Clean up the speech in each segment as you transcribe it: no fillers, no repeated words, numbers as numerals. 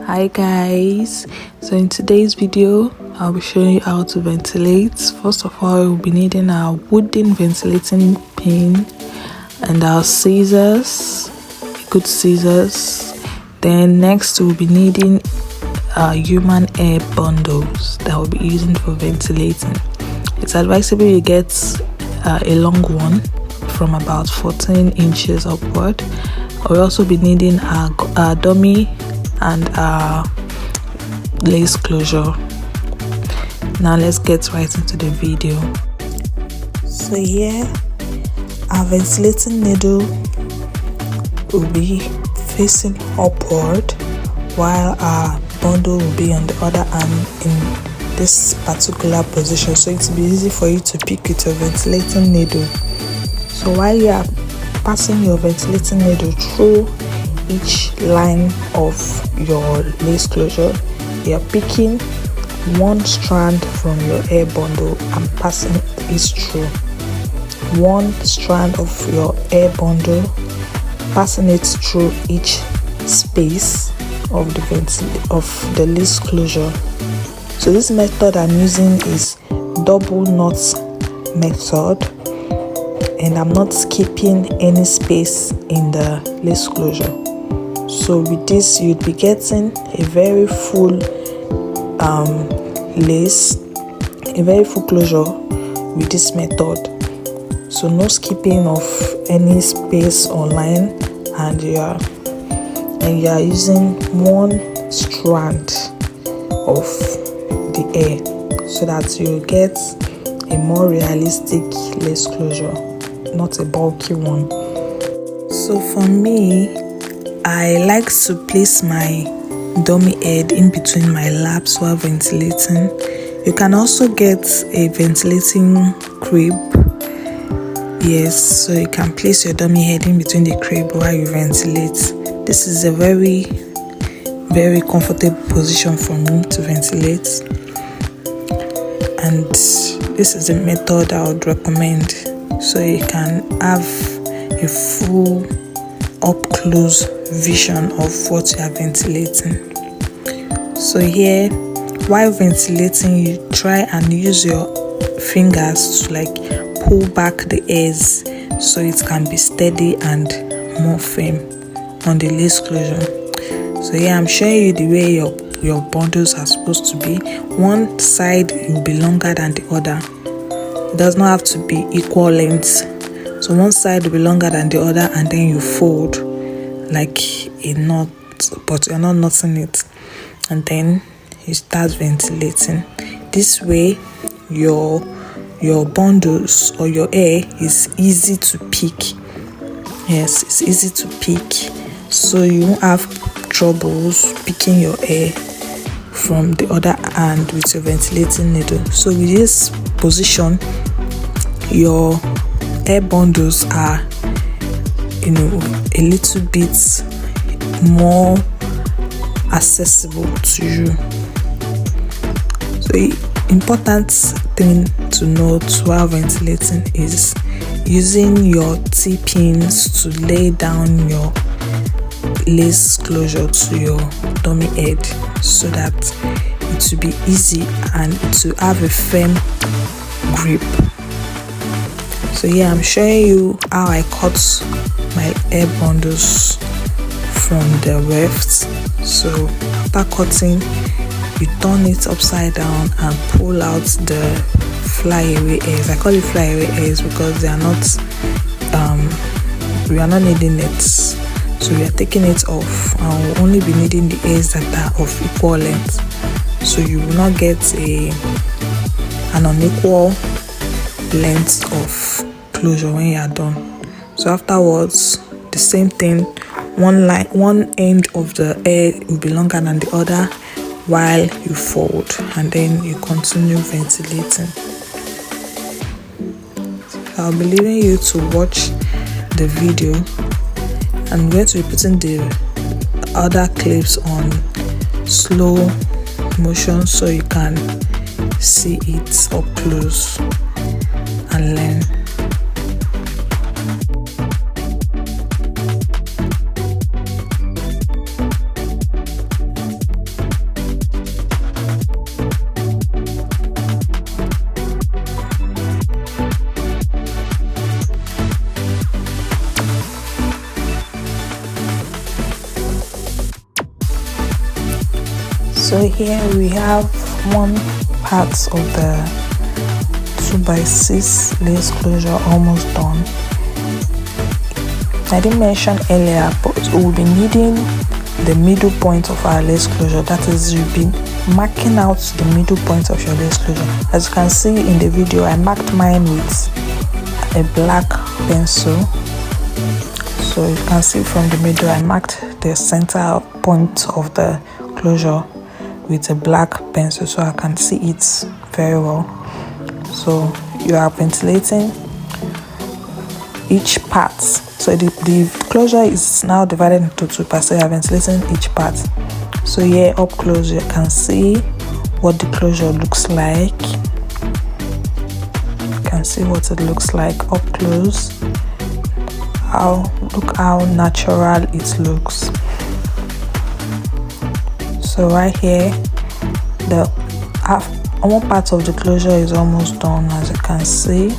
Hi guys, so in today's video I'll be showing you how to ventilate. First of all, we'll be needing our wooden ventilating pin and our scissors, good scissors. Then next we'll be needing human air bundles that we'll be using for ventilating. It's advisable you get a long one from about 14 inches upward. We'll also be needing our dummy and our lace closure. Now let's get right into the video. So here our ventilating needle will be facing upward while our bundle will be on the other arm in this particular position, so it will be easy for you to pick with your ventilating needle. So while you are passing your ventilating needle through each line of your lace closure, you are picking one strand from your air bundle and passing it through. One strand of your air bundle, passing it through each space of the lace closure. So this method I'm using is double knot method, and I'm not skipping any space in the lace closure. So with this you'd be getting a very full lace, a very full closure with this method. So no skipping of any space or line, and you are using one strand of the air so that you get a more realistic lace closure, not a bulky one. So for me, I like to place my dummy head in between my laps while ventilating. You can also get a ventilating crib. Yes, so you can place your dummy head in between the crib while you ventilate. This is a very, very comfortable position for me to ventilate, and this is a method I would recommend, so you can have a full up close vision of what you are ventilating. So here, while ventilating, you try and use your fingers to pull back the airs so it can be steady and more firm on the lace closure. So here I'm showing you the way your bundles are supposed to be. One side will be longer than the other. It does not have to be equal lengths. So one side will be longer than the other, and then you fold like a knot, but you're not knotting it, and then you start ventilating. This way your bundles or your air is easy to pick. Yes, it's easy to pick, so you won't have troubles picking your air from the other hand with your ventilating needle. So with this position, your air bundles are a little bit more accessible to you. So the important thing to note while ventilating is using your T-pins to lay down your lace closure to your dummy head, so that it will be easy and it will have a firm grip. So here I'm showing you how I cut my air bundles from the weft. So after cutting, you turn it upside down and pull out the flyaway airs. I call it flyaway airs because they are not we are not needing it, so we are taking it off, and we'll only be needing the airs that are of equal length, so you will not get an unequal length of closure when you are done. So afterwards, the same thing, one end of the air will be longer than the other while you fold, and then you continue ventilating. I'll be leaving you to watch the video. I'm going to be putting the other clips on slow motion so you can see it up close and learn. So here we have one part of the 2x6 lace closure almost done. I didn't mention earlier, but we'll be needing the middle point of our lace closure. That is, you'll be marking out the middle point of your lace closure. As you can see in the video, I marked mine with a black pencil. So you can see from the middle, I marked the center point of the closure with a black pencil so I can see it very well. So you are ventilating each part. So the closure is now divided into two parts. So you are ventilating each part. So here up close, you can see what the closure looks like. You can see what it looks like up close. Look how natural it looks. So right here, the one part of the closure is almost done, as you can see.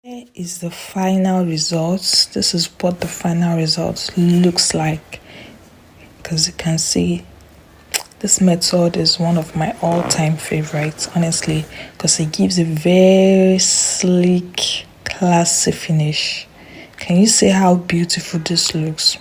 Here is the final results. This is what the final result looks like. Because you can see, this method is one of my all-time favorites, honestly, because it gives a very sleek, classy finish. Can you see how beautiful this looks?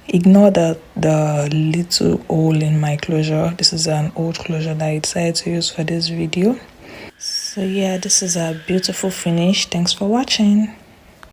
Ignore the little hole in my closure. This is an old closure that I decided to use for this video. So yeah, this is a beautiful finish. Thanks for watching.